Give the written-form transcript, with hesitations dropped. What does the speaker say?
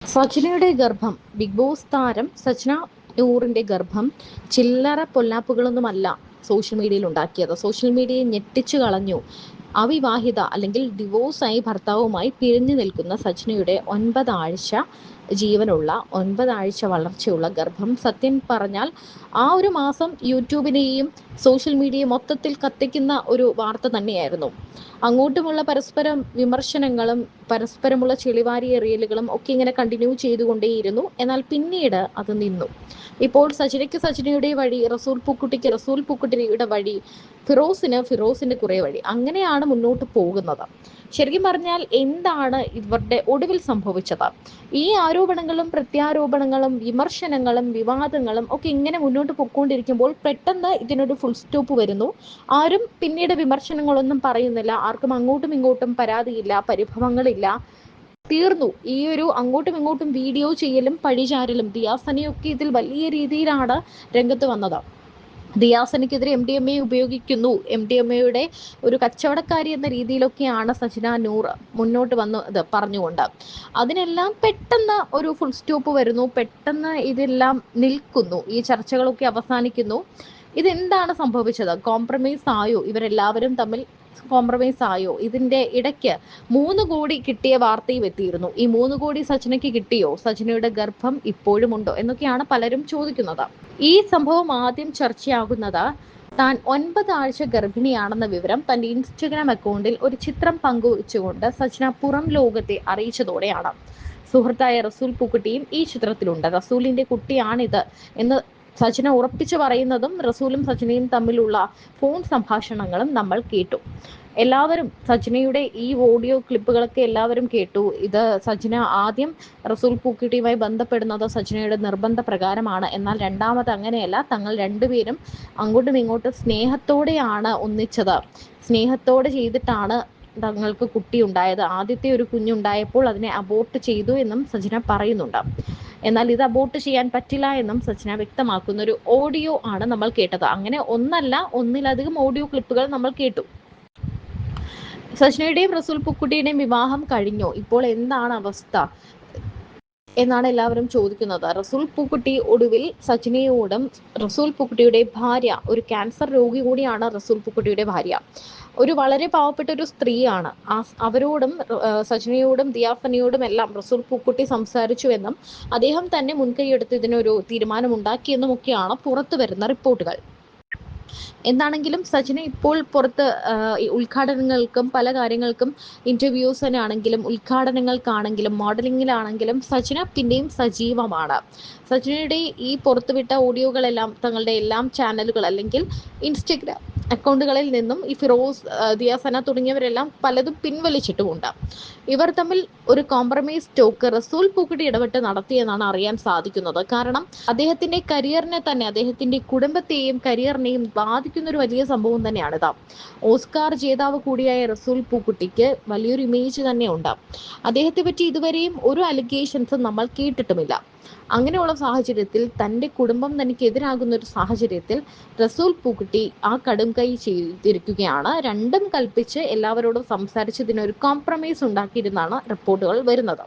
സച്ചിനയുടെ ഗർഭം. Big boss താരം സച്ന നൂറിന്റെ ഗർഭം ചില്ലറ പൊല്ലാപ്പുകളൊന്നുമല്ല സോഷ്യൽ മീഡിയയിൽ ഉണ്ടാക്കിയത്. സോഷ്യൽ മീഡിയയെ ഞെട്ടിച്ചു കളഞ്ഞു. അവിവാഹിത അല്ലെങ്കിൽ ഡിവോഴ്സായി ഭർത്താവുമായി പിരിഞ്ഞു നിൽക്കുന്ന സച്നയുടെ 9 ആഴ്ച ജീവനുള്ള 9 ആഴ്ച വളർച്ചയുള്ള ഗർഭം. സത്യം പറഞ്ഞാൽ ആ ഒരു മാസം യൂട്യൂബിനെയും സോഷ്യൽ മീഡിയയെ മൊത്തത്തിൽ കത്തിക്കുന്ന ഒരു വാർത്ത തന്നെയായിരുന്നു. അങ്ങോട്ടുമുള്ള പരസ്പരം വിമർശനങ്ങളും പരസ്പരമുള്ള ചെളിവാരി എറിയലുകളും ഒക്കെ ഇങ്ങനെ കണ്ടിന്യൂ ചെയ്തുകൊണ്ടേയിരുന്നു. എന്നാൽ പിന്നീട് അത് നിന്നു. ഇപ്പോൾ സച്ചിനയ്ക്ക് സച്ചിനയുടെ വഴി, റസൂൽ പൂക്കുട്ടിക്ക് റസൂൽ പൂക്കുട്ടിയുടെ വഴി, ഫിറോസിന്റെ കുറേ വഴി, അങ്ങനെയാണ് മുന്നോട്ട് പോകുന്നത്. ശരിക്കും പറഞ്ഞാൽ എന്താണ് ഇവരുടെ ഒടുവിൽ സംഭവിച്ചത്? ഈ ആരോപണങ്ങളും പ്രത്യാരോപണങ്ങളും വിമർശനങ്ങളും വിവാദങ്ങളും ഒക്കെ ഇങ്ങനെ മുന്നോട്ട് പോയിക്കൊണ്ടിരിക്കുമ്പോൾ പെട്ടെന്ന് ഇതിനൊരു ഫുൾ സ്റ്റോപ്പ് വരുന്നു. ആരും പിന്നീട് വിമർശനങ്ങളൊന്നും പറയുന്നില്ല. ആർക്കും അങ്ങോട്ടും ഇങ്ങോട്ടും പരാതിയില്ല, പരിഭവങ്ങളില്ല. തീർന്നു. ഈ ഒരു അങ്ങോട്ടും ഇങ്ങോട്ടും വീഡിയോ ചെയ്യലും പഴിചാരലും ദിയാസനയൊക്കെ ഇതിൽ വലിയ രീതിയിലാണ് രംഗത്ത് വന്നത്. ദിയാസനയ്ക്കെതിരെ MDMA ഉപയോഗിക്കുന്നു, MDMAയുടെ ഒരു കച്ചവടക്കാരി എന്ന രീതിയിലൊക്കെയാണ് സച്ന നൂർ മുന്നോട്ട് വന്നത് പറഞ്ഞുകൊണ്ട്. അതിനെല്ലാം പെട്ടെന്ന് ഒരു ഫുൾ സ്റ്റോപ്പ് വരുന്നു. പെട്ടെന്ന് ഇതെല്ലാം നിൽക്കുന്നു. ഈ ചർച്ചകളൊക്കെ അവസാനിക്കുന്നു. ഇതെന്താണ് സംഭവിച്ചത്? കോംപ്രമൈസ് ആയോ? ഇവരെല്ലാവരും തമ്മിൽ കോംപ്രമൈസ് ആയോ? ഇതിന്റെ ഇടയ്ക്ക് 3 കോടി കിട്ടിയ വാർത്തയും എത്തിയിരുന്നു. ഈ 3 കോടി സച്ചിനയ്ക്ക് കിട്ടിയോ? സച്ചിനയുടെ ഗർഭം ഇപ്പോഴും ഉണ്ടോ എന്നൊക്കെയാണ് പലരും ചോദിക്കുന്നത്. ഈ സംഭവം ആദ്യം ചർച്ചയാകുന്നത് താൻ 9 ആഴ്ച ഗർഭിണിയാണെന്ന വിവരം തന്റെ ഇൻസ്റ്റഗ്രാം അക്കൗണ്ടിൽ ഒരു ചിത്രം പങ്കുവച്ചുകൊണ്ട് സച്ചിന പുറം ലോകത്തെ അറിയിച്ചതോടെയാണ്. സുഹൃത്തായ റസൂൽ പൂക്കുട്ടിയും ഈ ചിത്രത്തിലുണ്ട്. റസൂലിന്റെ കുട്ടിയാണിത് എന്ന് സച്ചിന ഉറപ്പിച്ചു പറയുന്നതും റസൂലും സച്ചിനയും തമ്മിലുള്ള ഫോൺ സംഭാഷണങ്ങളും നമ്മൾ കേട്ടു. എല്ലാവരും സച്ചിനയുടെ ഈ ഓഡിയോ ക്ലിപ്പുകളൊക്കെ എല്ലാവരും കേട്ടു. ഇത് സച്ചിന ആദ്യം റസൂൽ പൂക്കുട്ടിയുമായി ബന്ധപ്പെടുന്നത് സച്ചിനയുടെ നിർബന്ധ പ്രകാരമാണ്. എന്നാൽ രണ്ടാമത് അങ്ങനെയല്ല. തങ്ങൾ രണ്ടുപേരും അങ്ങോട്ടും ഇങ്ങോട്ടും സ്നേഹത്തോടെയാണ് ഒന്നിച്ചത്. സ്നേഹത്തോടെ ചെയ്തിട്ടാണ് തങ്ങൾക്ക് കുട്ടി ഉണ്ടായത്. ആദ്യത്തെ ഒരു കുഞ്ഞുണ്ടായപ്പോൾ അതിനെ അബോർട്ട് ചെയ്തു എന്നും സച്ചിന പറയുന്നുണ്ട്. എന്നാൽ ഇത് അബോർട്ട് ചെയ്യാൻ പറ്റില്ല എന്നും സച്ചിന വ്യക്തമാക്കുന്ന ഒരു ഓഡിയോ ആണ് നമ്മൾ കേട്ടത്. അങ്ങനെ ഒന്നല്ല, ഒന്നിലധികം ഓഡിയോ ക്ലിപ്പുകൾ നമ്മൾ കേട്ടു. സച്ചിനയുടെയും റസൂൽ പൂക്കുട്ടിയുടെയും വിവാഹം കഴിഞ്ഞോ? ഇപ്പോൾ എന്താണ് അവസ്ഥ എന്നാണ് എല്ലാവരും ചോദിക്കുന്നത്. റസൂൽ പൂക്കുട്ടി ഒടുവിൽ സച്ചിനയോടും, റസൂൽ പൂക്കുട്ടിയുടെ ഭാര്യ ഒരു ക്യാൻസർ രോഗി കൂടിയാണ് റസൂൽ പൂക്കുട്ടിയുടെ ഭാര്യ, ഒരു വളരെ പാവപ്പെട്ട ഒരു സ്ത്രീയാണ്. അവരോടും സച്ചിനയോടും ദിയാഫനയോടും എല്ലാം റസൂൽ പൂക്കുട്ടി സംസാരിച്ചുവെന്നും അദ്ദേഹം തന്നെ മുൻകൈയെടുത്ത് ഇതിനൊരു തീരുമാനമുണ്ടാക്കിയെന്നും ഒക്കെയാണ് പുറത്തു വരുന്ന റിപ്പോർട്ടുകൾ. എന്താണെങ്കിലും സച്ചിന ഇപ്പോൾ പുറത്ത് ഉദ്ഘാടനങ്ങൾക്കും പല കാര്യങ്ങൾക്കും, ഇന്റർവ്യൂസിനാണെങ്കിലും ഉദ്ഘാടനങ്ങൾക്കാണെങ്കിലും മോഡലിങ്ങിലാണെങ്കിലും സച്ചിന പിന്നെയും സജീവമാണ്. സച്ചിനയുടെ ഈ പുറത്തുവിട്ട ഓഡിയോകളെല്ലാം തങ്ങളുടെ എല്ലാം ചാനലുകൾ അല്ലെങ്കിൽ ഇൻസ്റ്റഗ്രാം അക്കൗണ്ടുകളിൽ നിന്നും ഈ ഫിറോസ്, ദിയാസന തുടങ്ങിയവരെല്ലാം പലതും പിൻവലിച്ചിട്ടുമുണ്ട്. ഇവർ തമ്മിൽ ഒരു കോംപ്രമൈസ് ടോക്ക് റസൂൽ പൂക്കുട്ടി ഇടപെട്ട് നടത്തിയെന്നാണ് അറിയാൻ സാധിക്കുന്നത്. കാരണം അദ്ദേഹത്തിന്റെ കരിയറിനെ തന്നെ, അദ്ദേഹത്തിന്റെ കുടുംബത്തെയും കരിയറിനെയും ബാധിക്കുന്ന ഒരു വലിയ സംഭവം തന്നെയാണിത്. ഓസ്കാർ ജേതാവ് കൂടിയായ റസൂൽ പൂക്കുട്ടിക്ക് വലിയൊരു ഇമേജ് തന്നെ ഉണ്ട്. അദ്ദേഹത്തെ പറ്റി ഇതുവരെയും ഒരു അലിഗേഷൻസും നമ്മൾ കേട്ടിട്ടുമില്ല. അങ്ങനെയുള്ള സാഹചര്യത്തിൽ തൻ്റെ കുടുംബം തനിക്കെതിരാകുന്ന ഒരു സാഹചര്യത്തിൽ റസൂൽ പൂക്കുട്ടി ആ കടും കൈ ചെയ്തിരിക്കുകയാണ്. രണ്ടും കൽപ്പിച്ച് എല്ലാവരോടും സംസാരിച്ച് ഇതിനൊരു കോംപ്രമൈസ് ഉണ്ടാക്കിയിരുന്നാണ് റിപ്പോർട്ടുകൾ വരുന്നത്.